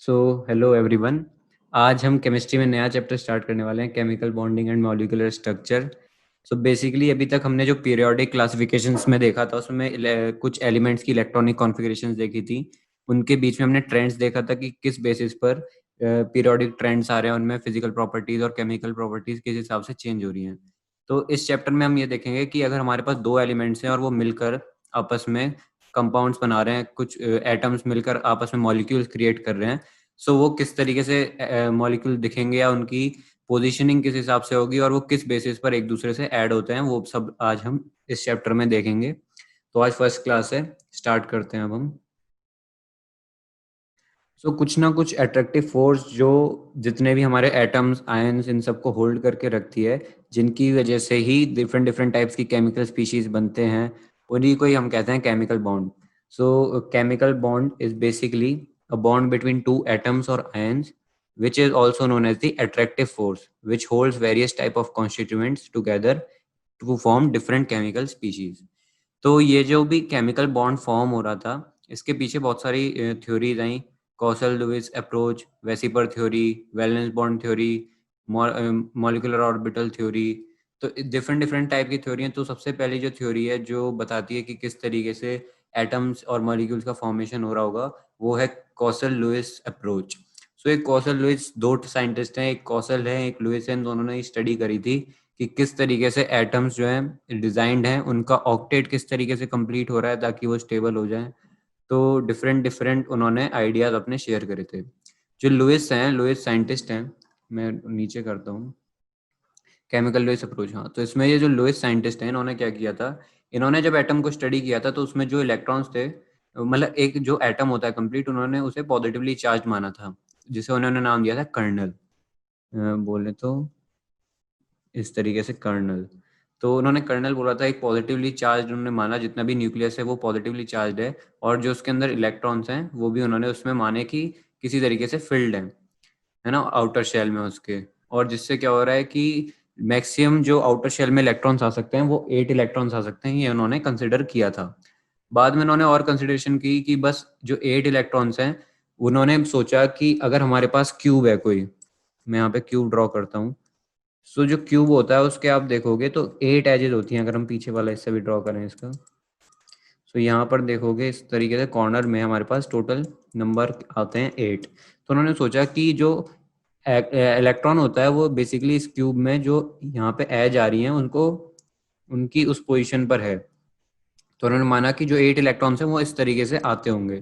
So hello everyone. आज हम chemistry में नया चैप्टर स्टार्ट करने वाले हैं, chemical bonding and molecular structure. So basically अभी तक हमने जो पीरियोडिक क्लासिफिकेशंस में देखा था उसमें कुछ एलिमेंट्स की इलेक्ट्रॉनिक कॉन्फ़िगरेशंस देखी थी। उनके बीच में हमने ट्रेंड्स देखा था कि किस बेसिस पर पीरियोडिक ट्रेंड्स आ रहे हैं, उनमें फिजिकल प्रॉपर्टीज और केमिकल प्रॉपर्टीज किस हिसाब से चेंज हो रही हैं। तो इस चैप्टर में हम ये देखेंगे कि अगर हमारे पास दो एलिमेंट्स हैं और वो मिलकर आपस में कंपाउंड्स बना रहे हैं, कुछ एटम्स मिलकर आपस में मॉलिक्यूल्स क्रिएट कर रहे हैं, सो वो किस तरीके से मॉलिक्यूल दिखेंगे या उनकी पोजीशनिंग किस हिसाब से होगी और वो किस बेसिस पर एक दूसरे से ऐड होते हैं, वो सब आज हम इस चैप्टर में देखेंगे। तो आज फर्स्ट क्लास है, स्टार्ट करते हैं अब हम। सो कुछ ना कुछ अट्रैक्टिव फोर्स जो जितने भी हमारे एटम्स आयंस इन सबको होल्ड करके रखती है, जिनकी वजह से ही डिफरेंट डिफरेंट टाइप्स की केमिकल स्पीशीज बनते हैं, उन्हीं को ही हम कहते हैं chemical bond. So chemical bond is basically a bond between two atoms or ions, which is also known as the attractive force, which holds various type of constituents together to form different chemical species. तो ये जो भी chemical bond form हो रहा था, इसके पीछे बहुत सारी थ्योरीज आई। Kossel Lewis approach, VSEPR theory, valence bond theory, molecular orbital theory. तो डिफरेंट डिफरेंट टाइप की थ्योरी हैं। तो सबसे पहली जो थ्योरी है जो बताती है कि किस तरीके से एटम्स और मॉलिक्यूल्स का फॉर्मेशन हो रहा होगा, वो है कॉसल लुइस अप्रोच। सो एक कॉसल लुइस, दो साइंटिस्ट हैं, एक कॉसल है एक लुइस है, दोनों ने स्टडी करी थी कि किस तरीके से एटम्स जो हैं डिजाइंड हैं, उनका ऑक्टेट किस तरीके से कंप्लीट हो रहा है ताकि वो स्टेबल हो जाए। तो डिफरेंट डिफरेंट उन्होंने आइडियाज अपने शेयर करे थे। जो लुइस हैं, लुइस साइंटिस्ट हैं, मैं नीचे करता हूँ, केमिकल लुइस अप्रोच। हाँ, तो इसमें ये जो लुइस साइंटिस्ट हैं, इन्होंने क्या किया था, इन्होंने जब एटम को स्टडी किया था तो उसमें जो इलेक्ट्रॉन्स थे, मतलब एक जो एटम होता है कंप्लीट, उन्होंने उसे पॉजिटिवली चार्ज माना था, जिसे उन्होंने नाम दिया था कर्नल। बोले तो इस तरीके से कर्नल। तो उन्होंने कर्नल बोला था, एक पॉजिटिवली चार्ज उन्होंने माना, जितना भी न्यूक्लियस है वो पॉजिटिवली चार्ज है, और जो उसके अंदर इलेक्ट्रॉन्स हैं वो भी उन्होंने उसमें माने कि किसी तरीके से फिल्ड है ना, आउटर शेल में उसके। और जिससे क्या हो रहा है कि मैक्सिमम जो आउटर शेल में इलेक्ट्रॉन्स आ सकते हैं वो 8 इलेक्ट्रॉन्स आ सकते हैं, ये उन्होंने कंसिडर किया था। बाद में उन्होंने और कंसिडरेशन की कि बस जो 8 इलेक्ट्रॉन्स हैं, उन्होंने सोचा कि अगर हमारे पास क्यूब है कोई, मैं यहाँ पे क्यूब ड्रॉ करता हूँ। सो जो क्यूब होता है उसके आप देखोगे तो 8 एजेस होती हैं। अगर हम पीछे वाला हिस्सा भी ड्रॉ करें इसका, तो यहाँ पर देखोगे इस तरीके से कॉर्नर में हमारे पास टोटल नंबर आते हैं 8। तो उन्होंने सोचा कि जो इलेक्ट्रॉन होता है वो बेसिकली इस क्यूब में जो यहाँ पे एज आ रही हैं उनको, उनकी उस पोजीशन पर है। तो उन्होंने माना कि जो 8 इलेक्ट्रॉन्स हैं वो इस तरीके से आते होंगे,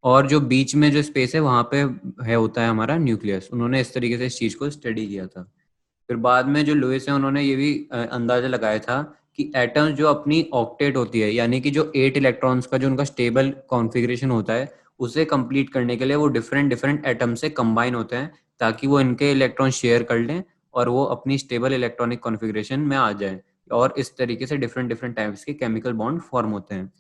और जो बीच में जो स्पेस है वहाँ पे है होता है हमारा न्यूक्लियस। उन्होंने इस तरीके से इस चीज को स्टडी किया था। फिर बाद में जो लुइस है, उन्होंने ये भी अंदाजा लगाया था कि एटम्स जो अपनी ऑक्टेट होती है, यानी कि जो 8 इलेक्ट्रॉन्स का जो उनका स्टेबल कॉन्फ़िगरेशन होता है, उसे कंप्लीट करने के लिए वो डिफरेंट डिफरेंट एटम से कंबाइन होते हैं, ताकि वो इनके इलेक्ट्रॉन शेयर कर लें और वो अपनी स्टेबल इलेक्ट्रॉनिक कॉन्फ़िगरेशन में आ जाए। और इस तरीके से डिफरेंट डिफरेंट टाइप्स के केमिकल बॉन्ड फॉर्म होते हैं।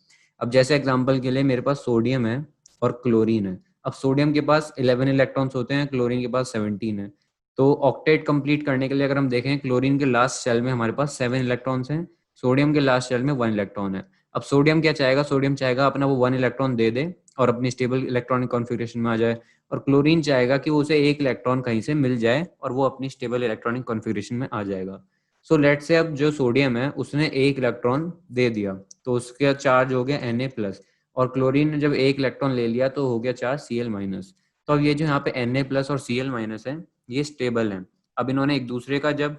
अब जैसे एग्जाम्पल के लिए मेरे पास सोडियम है और क्लोरीन है। अब सोडियम के पास 11 इलेक्ट्रॉन्स होते हैं, क्लोरीन के पास 17 है। तो ऑक्टेट कंप्लीट करने के लिए अगर हम देखें, क्लोरीन के लास्ट शेल में हमारे पास 7 इलेक्ट्रॉन्स हैं, सोडियम के लास्ट शेल में 1 इलेक्ट्रॉन है। अब सोडियम क्या चाहेगा, सोडियम चाहेगा अपना वो 1 इलेक्ट्रॉन दे दे और अपनी स्टेबल इलेक्ट्रॉनिक कॉन्फ़िगरेशन में आ जाए, और क्लोरीन चाहेगा कि उसे 1 इलेक्ट्रॉन कहीं से मिल जाए और वो अपनी स्टेबल इलेक्ट्रॉनिक कॉन्फ़िगरेशन में आ जाएगा। सो लेट से अब जो सोडियम है उसने 1 इलेक्ट्रॉन दे दिया, तो उसका चार्ज हो गया Na+, और क्लोरीन ने जब 1 इलेक्ट्रॉन ले लिया तो हो गया चार्ज Cl-। तो अब ये जो यहाँ पे Na+ और Cl- है, ये स्टेबल हैं। अब इन्होंने एक दूसरे का जब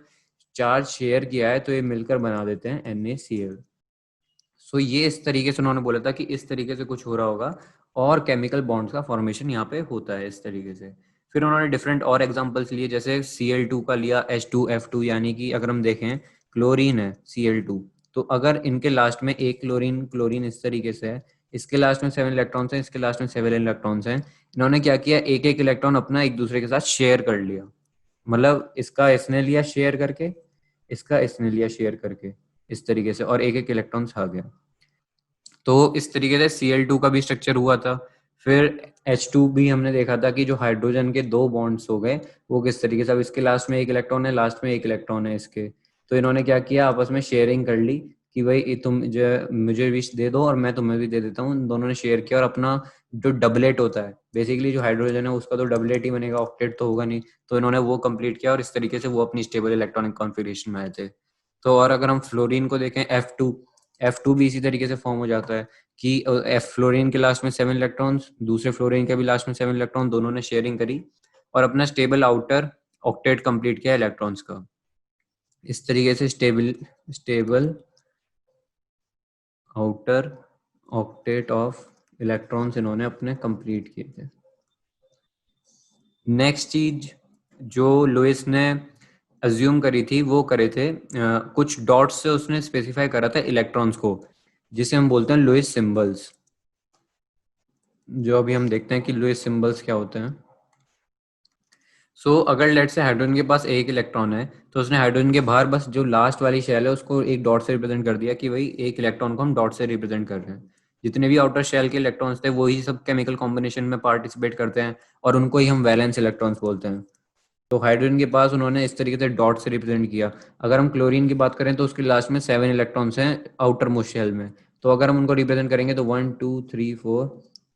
चार्ज शेयर किया है तो ये मिलकर बना देते हैं NaCl। सो ये इस तरीके से उन्होंने बोला था कि इस तरीके से कुछ हो रहा होगा, और केमिकल बॉन्ड्स का फॉर्मेशन यहाँ पे होता है इस तरीके से। फिर उन्होंने डिफरेंट और एग्जांपल्स लिए, जैसे Cl2 का लिया, H2F2, यानी कि अगर हम देखें क्लोरीन है Cl2, तो अगर इनके लास्ट में एक क्लोरीन क्लोरीन इस तरीके से है, इसके लास्ट में 7 इलेक्ट्रॉन्स हैं, इसके लास्ट में 7 इलेक्ट्रॉन्स हैं, इन्होंने क्या किया, एक एक इलेक्ट्रॉन अपना एक दूसरे के साथ शेयर कर लिया। मतलब इसका इसने लिया शेयर करके, इसका इसने लिया शेयर करके, इस तरीके से, और एक एक इलेक्ट्रॉन्स आ गया। तो इस तरीके से Cl2 का भी स्ट्रक्चर हुआ था। फिर H2 भी हमने देखा था कि जो हाइड्रोजन के दो बॉन्ड्स हो गए वो किस तरीके से, अब इसके लास्ट में एक इलेक्ट्रॉन है, लास्ट में एक इलेक्ट्रॉन है इसके, तो इन्होंने क्या किया, आपस में शेयरिंग कर ली, कि भाई तुम जो मुझे विश दे दो और मैं तुम्हें भी दे देता हूँ। इन दोनों ने शेयर किया और अपना जो डबलेट होता है, बेसिकली जो हाइड्रोजन है उसका तो डबलेट ही बनेगा, ऑक्टेट तो होगा नहीं, तो इन्होंने वो कंप्लीट किया और इस तरीके से वो अपनी स्टेबल इलेक्ट्रॉनिक कॉन्फ़िगरेशन में आए थे। तो और अगर हम फ्लोरीन को देखें, F2 भी इसी तरीके से फॉर्म हो जाता है कि एफ फ्लोरीन के लास्ट में 7 इलेक्ट्रॉन्स, दूसरे फ्लोरीन के भी लास्ट में 7 इलेक्ट्रॉन, दोनों ने शेयरिंग करी और अपना स्टेबल आउटर ऑक्टेट कंप्लीट किया इलेक्ट्रॉन्स का। इस तरीके से stable outer octet of electrons इन्होंने अपने कंप्लीट किए थे। नेक्स्ट चीज जो लुइस ने अज्यूम करी थी वो करे थे कुछ डॉट्स से उसने स्पेसिफाई करा था इलेक्ट्रॉन्स को, जिसे हम बोलते हैं लुइस सिंबल्स। जो अभी हम देखते हैं कि लुइस सिंबल्स क्या होते हैं। अगर लेट से हाइड्रोजन के पास एक इलेक्ट्रॉन है तो उसने हाइड्रोजन के बाहर बस जो लास्ट वाली शेल है उसको एक डॉट से रिप्रेजेंट कर दिया कि भाई एक इलेक्ट्रॉन को हम डॉट से रिप्रेजेंट कर रहे हैं। जितने भी आउटर शेल के इलेक्ट्रॉन्स थे वही सब केमिकल कॉम्बिनेशन में पार्टिसिपेट करते हैं और उनको ही हम वैलेंस इलेक्ट्रॉन्स बोलते हैं। तो हाइड्रोजन के पास उन्होंने इस तरीके से डॉट से रिप्रेजेंट किया। अगर हम क्लोरीन की बात करें तो उसके लास्ट में 7 इलेक्ट्रॉन्स हैं आउटर मोस्ट शेल में, तो अगर हम उनको रिप्रेजेंट करेंगे तो 1 2 3 4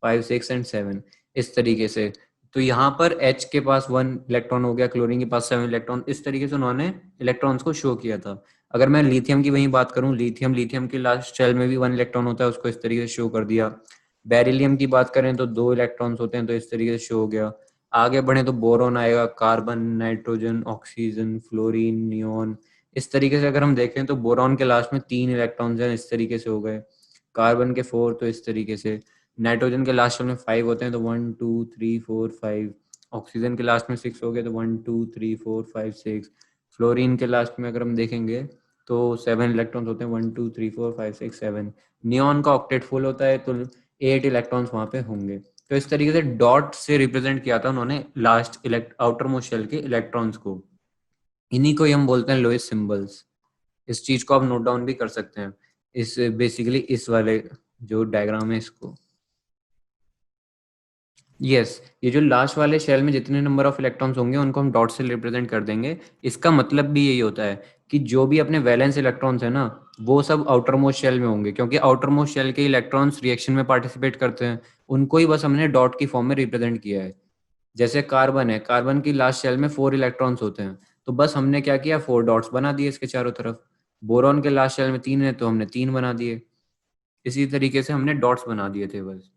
5 6 एंड 7 इस तरीके से। तो यहाँ पर H के पास 1 इलेक्ट्रॉन हो गया, क्लोरीन के पास 7 इलेक्ट्रॉन, इस तरीके से उन्होंने इलेक्ट्रॉन्स को शो किया था। अगर मैं लिथियम की वही बात करूं, लिथियम के लास्ट शेल में भी 1 इलेक्ट्रॉन होता है, उसको इस तरीके से शो कर दिया। बेरिलियम की बात करें तो 2 इलेक्ट्रॉन्स होते हैं, तो इस तरीके से शो हो गया। आगे बढ़े तो बोरोन आएगा, carbon, nitrogen, oxygen, fluorine, neon. इस तरीके से अगर हम देखें तो बोरॉन के लास्ट में 3 इलेक्ट्रॉन्स हैं, इस तरीके से हो गए। कार्बन के 4, तो इस तरीके से। नाइट्रोजन के लास्ट में 5 होते हैं, तो 1 2 3 4 5। ऑक्सीजन के लास्ट में 6 हो गए, तो 1 2 3 4 5 6। फ्लोरीन के लास्ट में अगर हम देखेंगे तो 7 इलेक्ट्रॉन्स होते हैं, 1 2 3 4 5 6 7। नियॉन का ऑक्टेट फुल होता है तो 8 इलेक्ट्रॉन्स वहां पे होंगे। तो इस तरीके से डॉट से रिप्रेजेंट किया था उन्होंने लास्ट आउटर मोस्ट शेल के इलेक्ट्रॉन्स को। इन्हीं को ही हम बोलते हैं लोएस्ट सिंबल्स। इस चीज को आप नोट डाउन भी कर सकते हैं, इस बेसिकली इस वाले जो डायग्राम है इसको। यस, ये जो लास्ट वाले शेल में जितने नंबर ऑफ इलेक्ट्रॉन्स होंगे उनको हम डॉट से रिप्रेजेंट कर देंगे। इसका मतलब भी यही होता है कि जो भी अपने वैलेंस इलेक्ट्रॉन्स है ना वो सब आउटर मोस्ट शेल में होंगे, क्योंकि आउटर मोस्ट शेल के इलेक्ट्रॉन्स रिएक्शन में पार्टिसिपेट करते हैं, उनको ही बस हमने डॉट की फॉर्म में रिप्रेजेंट किया है। जैसे कार्बन है, कार्बन की लास्ट शेल में 4 इलेक्ट्रॉन्स होते हैं, तो बस हमने क्या किया, 4 डॉट्स बना दिए इसके चारों तरफ। बोरॉन के लास्ट शेल में 3 है तो हमने 3 बना दिए। इसी तरीके से हमने डॉट्स बना दिए थे बस।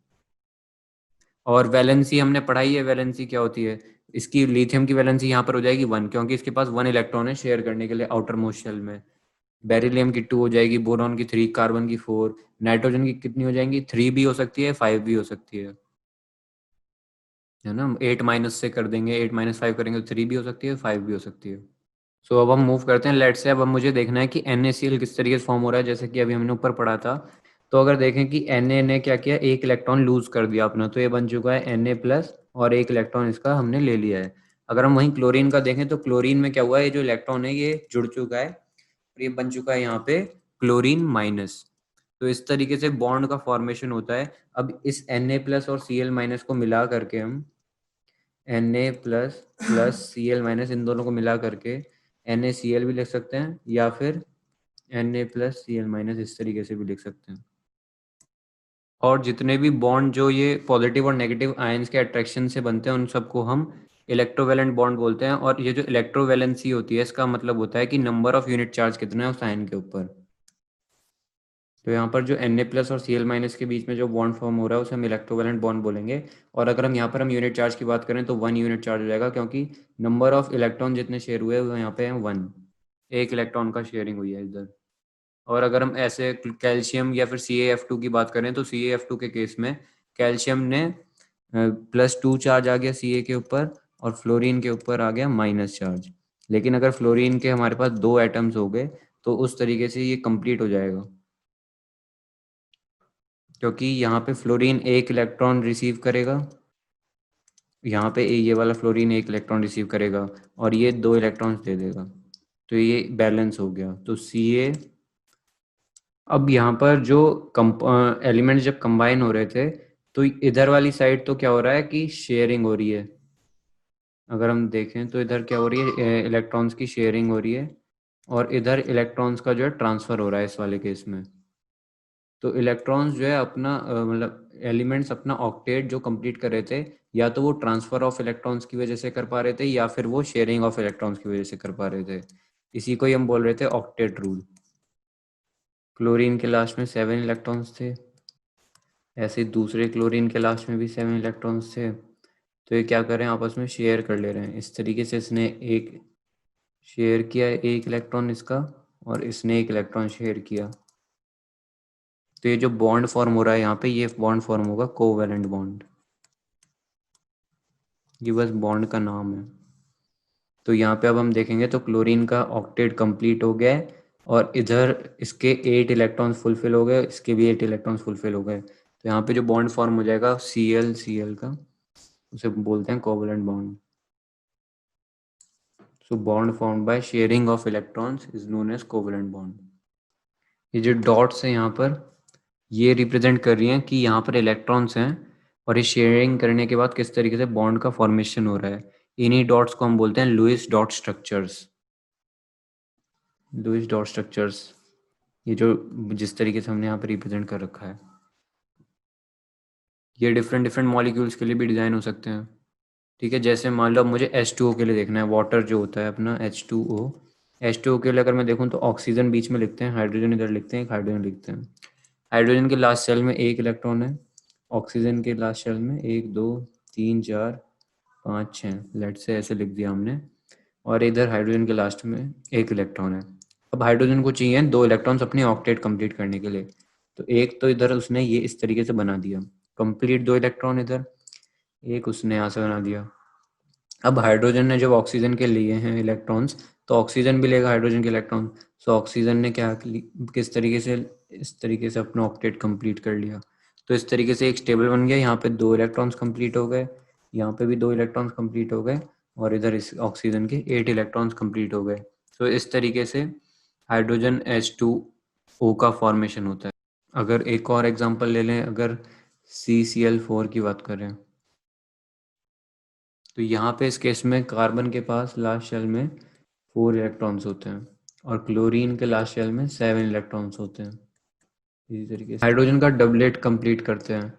और वैलेंसी हमने पढ़ाई है, वैलेंसी क्या होती है। इसकी लिथियम की वैलेंसी यहाँ पर हो जाएगी 1, क्योंकि इसके पास 1 इलेक्ट्रॉन है शेयर करने के लिए आउटर मोस्ट शेल में। बेरिलियम की 2 हो जाएगी, बोरॉन की 3, कार्बन की 4, नाइट्रोजन की कितनी हो जाएंगी, 3 भी हो सकती है, 5 भी हो सकती है ना। 8 माइनस से कर देंगे, 8 माइनस 5 करेंगे तो 3 भी हो सकती है, 5 भी हो सकती है। अब हम मूव करते हैं, लेट से अब हम मुझे देखना है कि NaCl किस तरीके से फॉर्म हो रहा है, जैसे कि अभी हमने ऊपर पढ़ा था। तो अगर देखें कि Na ने क्या किया, एक इलेक्ट्रॉन लूज कर दिया अपना, तो ये बन चुका है Na+ और एक इलेक्ट्रॉन इसका हमने ले लिया है। अगर हम वहीं क्लोरीन का देखें तो क्लोरीन में क्या हुआ है, ये जो इलेक्ट्रॉन है ये जुड़ चुका है और ये बन चुका है यहाँ पे क्लोरीन-। तो इस तरीके से बॉन्ड का फॉर्मेशन होता है। अब इस Na+ और Cl- को मिला करके हम Na+ Cl- इन दोनों को मिला करके NaCl भी लिख सकते हैं, या फिर Na+Cl- इस तरीके से भी लिख सकते हैं। और जितने भी बॉन्ड जो ये पॉजिटिव और नेगेटिव आयंस के अट्रैक्शन से बनते हैं उन सबको हम इलेक्ट्रोवैलेंट बॉन्ड बोलते हैं। और ये जो इलेक्ट्रोवैलेंसी होती है इसका मतलब होता है कि नंबर ऑफ यूनिट चार्ज कितना है उस आयन के ऊपर। तो यहाँ पर जो Na+ और Cl- के बीच में जो बॉन्ड फॉर्म हो रहा है उसे हम इलेक्ट्रोवैलेंट बॉन्ड बोलेंगे। और अगर हम यहाँ पर हम यूनिट चार्ज की बात करें तो 1 यूनिट चार्ज हो जाएगा, क्योंकि नंबर ऑफ इलेक्ट्रॉन जितने शेयर हुए वो यहाँ पे हैं 1, एक इलेक्ट्रॉन का शेयरिंग हुई है इधर। और अगर हम ऐसे कैल्शियम या फिर CaF2 की बात करें तो CaF2 के केस में कैल्शियम ने +2 चार्ज आ गया Ca के ऊपर और फ्लोरीन के ऊपर आ गया माइनस चार्ज। लेकिन अगर फ्लोरीन के हमारे पास 2 एटम्स हो गए तो उस तरीके से ये कंप्लीट हो जाएगा, क्योंकि यहाँ पे फ्लोरीन एक इलेक्ट्रॉन रिसीव करेगा, यहाँ पे ये वाला फ्लोरीन एक इलेक्ट्रॉन रिसीव करेगा और ये 2 इलेक्ट्रॉन्स दे देगा, तो ये बैलेंस हो गया। तो Ca। अब यहाँ पर जो एलिमेंट्स जब कंबाइन हो रहे थे तो इधर वाली साइड तो क्या हो रहा है कि शेयरिंग हो रही है। अगर हम देखें तो इधर क्या हो रही है, इलेक्ट्रॉन्स की शेयरिंग हो रही है। और इधर इलेक्ट्रॉन्स का जो है ट्रांसफर हो रहा है इस वाले केस में। तो इलेक्ट्रॉन्स जो है अपना मतलब एलिमेंट्स अपना ऑक्टेट जो कंप्लीट कर रहे थे, या तो वो ट्रांसफर ऑफ इलेक्ट्रॉन्स की वजह से कर पा रहे थे या फिर वो शेयरिंग ऑफ इलेक्ट्रॉन्स की वजह से कर पा रहे थे। इसी को ही हम बोल रहे थे ऑक्टेट रूल। क्लोरीन के लास्ट में 7 इलेक्ट्रॉन्स थे, ऐसे ही दूसरे क्लोरीन के लास्ट में भी 7 इलेक्ट्रॉन्स थे। तो ये क्या कर रहे हैं, आपस में शेयर कर ले रहे हैं। इस तरीके से इसने एक शेयर किया, एक इलेक्ट्रॉन इसका, और इसने एक इलेक्ट्रॉन शेयर किया। तो ये जो बॉन्ड फॉर्म हो रहा है यहाँ पे, ये बॉन्ड फॉर्म होगा कोवैलेंट बॉन्ड। ये बस बॉन्ड का नाम है। तो यहाँ पे अब हम देखेंगे तो क्लोरीन का ऑक्टेट कंप्लीट हो गया है, और इधर इसके 8 इलेक्ट्रॉन्स फुलफिल हो गए, इसके भी 8 इलेक्ट्रॉन्स फुलफिल हो गए। तो यहाँ पे जो बॉन्ड फॉर्म हो जाएगा Cl का, उसे बोलते हैं covalent bond. So bond formed by sharing of electrons is known as covalent bond. ये जो डॉट्स है यहाँ पर, ये रिप्रेजेंट कर रही हैं कि यहाँ पर इलेक्ट्रॉन्स हैं, और ये शेयरिंग करने के बाद किस तरीके से बॉन्ड का फॉर्मेशन हो रहा है। इन्हीं डॉट्स को हम बोलते हैं Lewis dot structures. Lewis dot structures, ये जो जिस तरीके से हमने यहाँ पर रिप्रेजेंट कर रखा है, ये डिफरेंट डिफरेंट मॉलिक्यूल्स के लिए भी डिज़ाइन हो सकते हैं। ठीक है, जैसे मान लो मुझे H2O के लिए देखना है, वाटर जो होता है अपना H2O। H2O के लिए अगर मैं देखूँ तो ऑक्सीजन बीच में लिखते हैं, हाइड्रोजन इधर लिखते हैं, एक हाइड्रोजन लिखते हैं। हाइड्रोजन के लास्ट शेल में एक इलेक्ट्रॉन है, ऑक्सीजन के लास्ट शेल में 1 2 3 4 5 6, लेट से ऐसे लिख दिया हमने। और इधर हाइड्रोजन के लास्ट में एक इलेक्ट्रॉन है। अब हाइड्रोजन को चाहिए 2 इलेक्ट्रॉन्स अपने ऑक्टेट कंप्लीट करने के लिए। तो एक तो इधर उसने ये इस तरीके से बना दिया, कंप्लीट 2 इलेक्ट्रॉन इधर, एक उसने यहाँ से बना दिया। अब हाइड्रोजन ने जब ऑक्सीजन के लिए हैं इलेक्ट्रॉन्स, तो ऑक्सीजन भी लेगा हाइड्रोजन के इलेक्ट्रॉन। सो ऑक्सीजन ने किस तरीके से, इस तरीके से अपना ऑक्टेट कंप्लीट कर लिया। तो इस तरीके से एक टेबल बन गया, यहाँ पे 2 इलेक्ट्रॉन्स कंप्लीट हो गए, यहाँ पे भी 2 इलेक्ट्रॉन्स कंप्लीट हो गए, और इधर इस ऑक्सीजन के 8 इलेक्ट्रॉन्स कंप्लीट हो गए। तो इस तरीके से हाइड्रोजन H2O का फॉर्मेशन होता है। अगर एक और एग्जांपल ले लें, अगर CCl4 की बात करें, तो यहाँ पे इस केस में कार्बन के पास लास्ट शेल में 4 इलेक्ट्रॉन्स होते हैं, और क्लोरीन के लास्ट शेल में 7 इलेक्ट्रॉन्स होते हैं। इसी तरीके से हाइड्रोजन का डबलेट कंप्लीट करते हैं,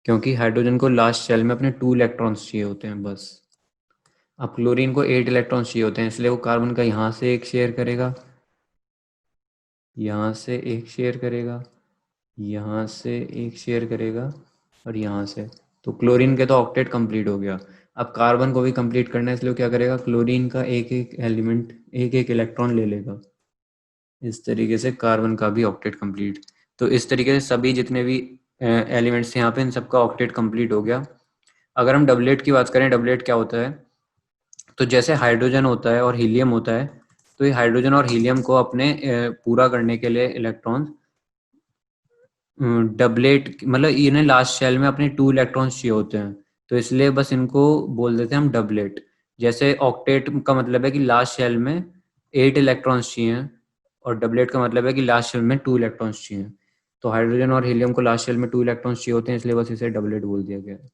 क्योंकि हाइड्रोजन को लास्ट शेल में अपने 2 इलेक्ट्रॉन्स चाहिए होते हैं बस। अब क्लोरीन को 8 इलेक्ट्रॉन्स चाहिए होते हैं, इसलिए वो कार्बन का यहाँ से एक शेयर करेगा, यहाँ से एक शेयर करेगा, यहाँ से एक शेयर करेगा, और यहाँ से। तो क्लोरीन के तो ऑक्टेट कंप्लीट हो गया। अब कार्बन को भी कंप्लीट करना है, इसलिए क्या करेगा, क्लोरीन का एक एक एलिमेंट, एक एक इलेक्ट्रॉन ले लेगा। इस तरीके से कार्बन का भी ऑक्टेट कंप्लीट। तो इस तरीके से सभी जितने भी एलिमेंट्स यहाँ पे, इन सबका ऑक्टेट कंप्लीट हो गया। अगर हम डबलेट की बात करें, डबलेट क्या होता है, तो जैसे हाइड्रोजन होता है और हीलियम होता है, तो ये हाइड्रोजन और हीलियम को अपने पूरा करने के लिए इलेक्ट्रॉन डबलेट, मतलब इन्हें लास्ट शेल में अपने 2 इलेक्ट्रॉन्स चाहिए होते हैं, तो इसलिए बस इनको बोल देते हैं हम डबलेट। जैसे ऑक्टेट का मतलब है कि लास्ट शेल में 8 इलेक्ट्रॉन्स चाहिए, और डबलेट का मतलब है कि लास्ट शेल में 2 इलेक्ट्रॉन्स चाहिए। तो हाइड्रोजन और हीलियम को लास्ट शेल में 2 इलेक्ट्रॉन्स चाहिए होते हैं, इसलिए बस इसे डबलेट बोल दिया गया है।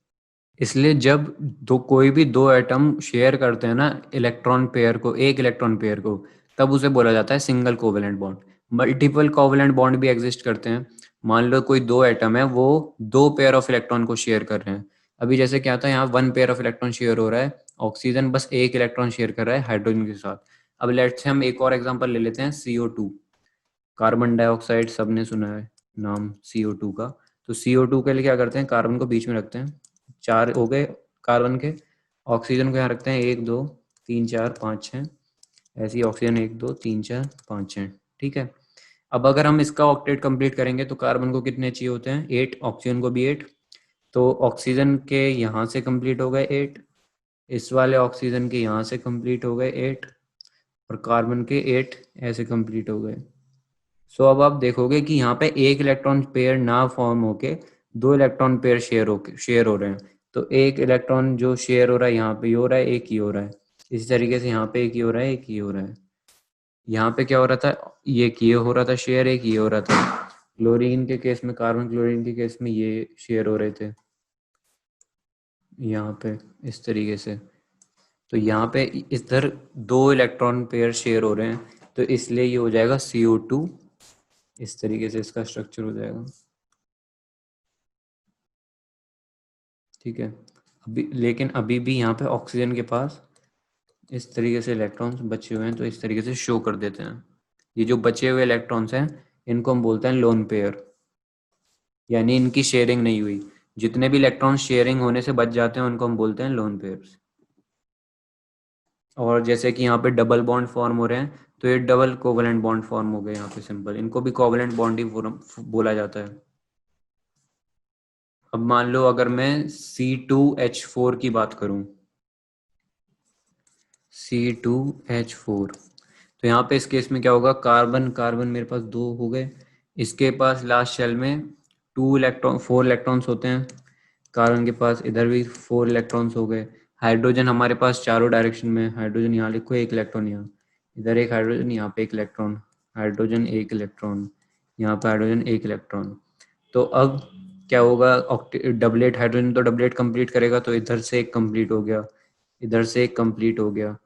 इसलिए जब कोई भी 2 एटम शेयर करते हैं ना इलेक्ट्रॉन पेयर को, एक इलेक्ट्रॉन पेयर को, तब उसे बोला जाता है single covalent bond. Multiple covalent bond भी एग्जिस्ट करते हैं। मान लो कोई 2 एटम है, वो 2 पेयर ऑफ इलेक्ट्रॉन को शेयर कर रहे हैं। अभी जैसे क्या था, यहाँ 1 पेयर ऑफ इलेक्ट्रॉन शेयर हो रहा है, ऑक्सीजन बस एक इलेक्ट्रॉन शेयर कर रहा है हाइड्रोजन के साथ। अब लेट्स से हम एक और एग्जांपल ले लेते हैं, CO2, कार्बन डाइऑक्साइड, सबने सुना है नाम CO2 का। तो CO2 के लिए क्या करते हैं, कार्बन को बीच में रखते हैं, 4 हो गए कार्बन के, ऑक्सीजन को यहाँ रखते हैं 1 2 3 4 5 6, ऐसे ही ऑक्सीजन 1 2 3 4 5 6। ठीक है, अब अगर हम इसका ऑक्टेट कंप्लीट करेंगे तो कार्बन को कितने चाहिए होते हैं, 8, ऑक्सीजन को भी 8। तो ऑक्सीजन के यहाँ से कंप्लीट हो गए 8, इस वाले ऑक्सीजन के यहाँ से कंप्लीट हो गए 8, और कार्बन के 8 ऐसे कंप्लीट हो गए। सो अब आप देखोगे कि यहाँ पे एक इलेक्ट्रॉन पेयर ना फॉर्म होके 2 इलेक्ट्रॉन पेयर शेयर हो रहे हैं। तो एक इलेक्ट्रॉन जो शेयर हो रहा है यहाँ पे, ये हो रहा है, एक ही हो रहा है। इसी तरीके से यहाँ पे एक ही हो रहा है, एक ही हो रहा है। यहाँ पे क्या हो रहा था, ये किए हो रहा था शेयर, एक ये हो रहा था। क्लोरीन के केस में, कार्बन क्लोरीन के केस में ये शेयर हो रहे थे यहाँ पे, इस तरीके से। तो यहाँ पे इधर 2 इलेक्ट्रॉन पेयर शेयर हो रहे हैं, तो इसलिए ये हो जाएगा CO2। इस तरीके से इसका स्ट्रक्चर हो जाएगा, ठीक है। लेकिन अभी भी यहाँ पे ऑक्सीजन के पास इस तरीके से इलेक्ट्रॉन्स बचे हुए हैं, तो इस तरीके से शो कर देते हैं। ये जो बचे हुए इलेक्ट्रॉन्स हैं इनको हम बोलते हैं लोन पेयर, यानी इनकी शेयरिंग नहीं हुई। जितने भी इलेक्ट्रॉन शेयरिंग होने से बच जाते हैं उनको हम बोलते हैं लोन पेयर्स। और जैसे कि यहाँ पे डबल बॉन्ड फॉर्म हो रहे हैं, तो ये डबल कोवलेंट बॉन्ड फॉर्म हो गए यहाँ पे, सिंपल। इनको भी कोवलेंट बॉन्ड ही बोला जाता है। अब मान लो अगर मैं C2H4 की बात करूं, C2H4, तो यहाँ पे इस केस में क्या होगा, कार्बन कार्बन मेरे पास 2 हो गए, इसके पास लास्ट शेल में 4 इलेक्ट्रॉन्स होते हैं, कार्बन के पास इधर भी 4 इलेक्ट्रॉन्स हो गए। हाइड्रोजन हमारे पास चारों डायरेक्शन में, हाइड्रोजन यहाँ लिखो, 1 इलेक्ट्रॉन यहाँ, इधर एक हाइड्रोजन, यहाँ पे 1 इलेक्ट्रॉन, हाइड्रोजन 1 इलेक्ट्रॉन, यहाँ पे हाइड्रोजन 1 इलेक्ट्रॉन। तो अब क्या होगा, डबलेट हाइड्रोजन तो डबलेट कंप्लीट करेगा, तो इधर से एक कंप्लीट हो गया, इधर से एक कंप्लीट हो गया,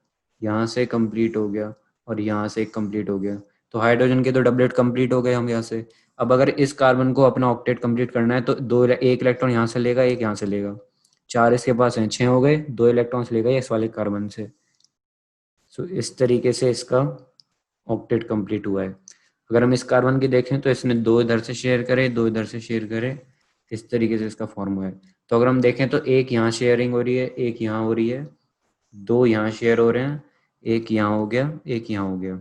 यहाँ से कंप्लीट हो गया, और यहाँ से एक कंप्लीट हो गया। तो हाइड्रोजन के तो डबलेट कंप्लीट हो गए हम यहाँ से। अब अगर इस कार्बन को अपना ऑक्टेट कंप्लीट करना है, तो 1 इलेक्ट्रॉन यहाँ से लेगा, 1 यहाँ से लेगा, 4 इसके पास हैं, 6 हो गए, 2 इलेक्ट्रॉन्स लेगा इस वाले कार्बन से। सो इस तरीके से इसका ऑक्टेट कंप्लीट हुआ है। अगर हम इस कार्बन की देखें तो इसने 2 इधर से शेयर करे, 2 इधर से शेयर करे, इस तरीके से इसका फॉर्म हुआ है। तो अगर हम देखें तो 1 यहाँ शेयरिंग हो रही है, 1 यहाँ हो रही है, 2 यहाँ शेयर हो रहे हैं, 1 यहाँ हो गया, 1 यहाँ हो गया,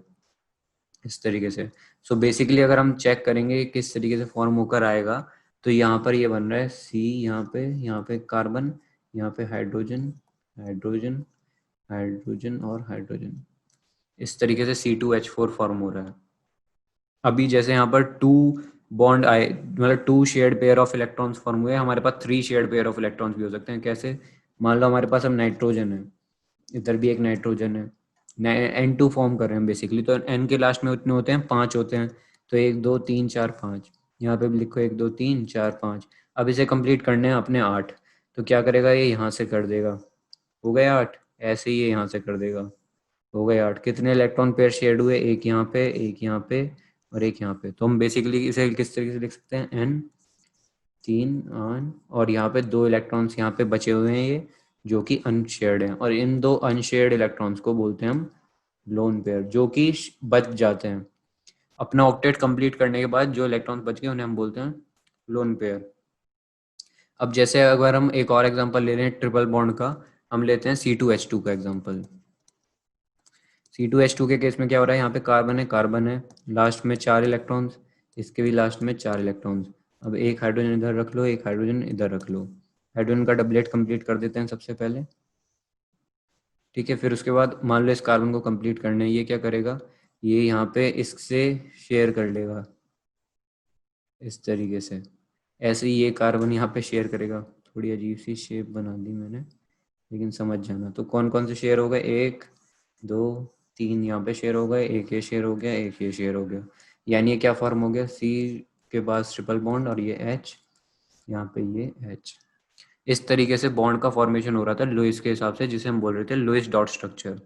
इस तरीके से। सो बेसिकली अगर हम चेक करेंगे किस तरीके से फॉर्म होकर आएगा, तो यहाँ पर ये बन रहा है C, यहाँ पे कार्बन, यहाँ पे हाइड्रोजन, हाइड्रोजन, हाइड्रोजन और हाइड्रोजन, इस तरीके से C2H4 फॉर्म हो रहा है। अभी जैसे यहाँ पर 2 बॉन्ड आए, मतलब 2 shared pair of electrons form हुए, हमारे पास 3 शेयर्ड पेयर ऑफ इलेक्ट्रॉन्स भी हो सकते हैं। कैसे, मान लो हमारे पास अब नाइट्रोजन है, इधर भी एक नाइट्रोजन है, N2 फॉर्म कर रहे हैं बेसिकली, तो N के लास्ट में उतने होते हैं, 5 होते हैं, तो 1 2 3 4 5, यहाँ पे भी लिखो 1 2 3 4 5। अब इसे कंप्लीट करने हैं अपने 8, तो क्या करेगा, ये यहाँ से कर देगा, हो गया 8, ऐसे ही ये यहाँ से कर देगा, हो गए 8। कितने इलेक्ट्रॉन पेयर शेयर्ड हुए, 1 यहाँ पे, 1 यहाँ पे और 1 यहाँ पे। तो हम बेसिकली इसे किस तरीके से लिख सकते हैं, N 3 आन, और यहाँ पे 2 इलेक्ट्रॉन्स यहाँ पे बचे हुए हैं ये, जो कि अनशेयर्ड हैं, और इन 2 अनशेयर्ड इलेक्ट्रॉन्स को बोलते हैं हम लोन पेयर, जो कि बच जाते हैं। अपना ऑक्टेट कंप्लीट करने के बाद जो इलेक्ट्रॉन्स बच गए उन्हें हम बोलते हैं लोन पेयर। अब जैसे अगर हम एक और एग्जांपल ले रहे हैं ट्रिपल बॉन्ड का, हम लेते हैं C2H2 का एग्जांपल। C2H2 के केस में क्या हो रहा है, यहाँ पे कार्बन है, लास्ट में 4 इलेक्ट्रॉन्स, इसके भी लास्ट में 4 इलेक्ट्रॉन्स। अब एक हाइड्रोजन इधर रख लो, एक हाइड्रोजन इधर रख लो, हाइड्रोजन का डबलेट कंप्लीट कर देते हैं सबसे पहले, ठीक है। फिर उसके बाद मान लो इस कार्बन को कंप्लीट करना है, ये क्या करेगा, ये यहाँ पे इससे शेयर कर लेगा, इस तरीके से। ऐसे ही ये कार्बन यहाँ पे शेयर करेगा, थोड़ी अजीब सी शेप बना दी मैंने, लेकिन समझ जाना। तो कौन कौन से शेयर हो गए, 1 2 3 यहाँ पे शेयर हो गए, एक ये शेयर हो गया, एक ये शेयर हो गया, यानी ये क्या फॉर्म हो गया, C के पास ट्रिपल बॉन्ड और ये H, यहाँ पे ये H। इस तरीके से बॉन्ड का फॉर्मेशन हो रहा था लुईस के हिसाब से, जिसे हम बोल रहे थे लुईस डॉट स्ट्रक्चर।